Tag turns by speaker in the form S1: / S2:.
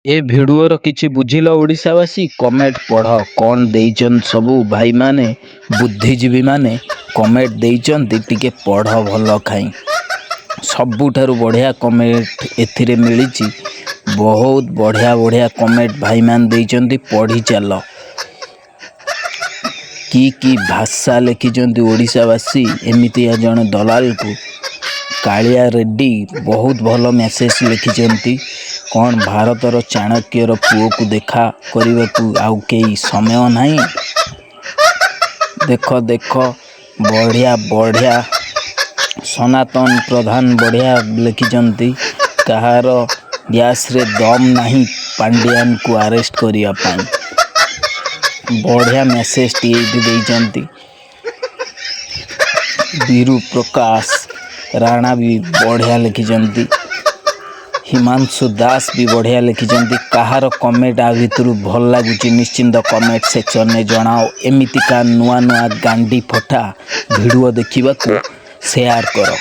S1: ए भिडुओर किछि बुझिल ओडिशावासी कमेंट पढ़ कौन देइचन सबू भाई माने बुद्धिजीवी माने कमेंट देइचंती टिके पढ़ भल खाई सबुठारु बढ़िया कमेंट एथिरे मिलिछि। बहुत बढ़िया बढ़िया कमेंट भाई मान देइचंती पढ़ी चल की भाषा लिखिचंती ओडिशावासी एमितिया जने दलाल को कालिया रेड्डी बहुत भल मेसेज लिखिचंती। कौन भारतर चाणक्यर पुओ को देखा करने को आउ कई समय नहीं। देख देख बढ़िया बढ़िया सनातन प्रधान बढ़िया लिखिचंती। कहार गैस रे दम नहीं पांड्यान को अरेस्ट करिया पाई बढ़िया मेसेज टी देइचंती। बीरू प्रकाश राणा भी बढ़िया लिखिचंती। हिमांशु दास भी बढ़िया लिखिचंती। कहार कमेंट आ भितर भल लगुच निश्चिंत कमेंट सेक्शन में जनाओ। एमितिका नुआ नुआ गांडी फटा भिडियो देखा शेयर कर।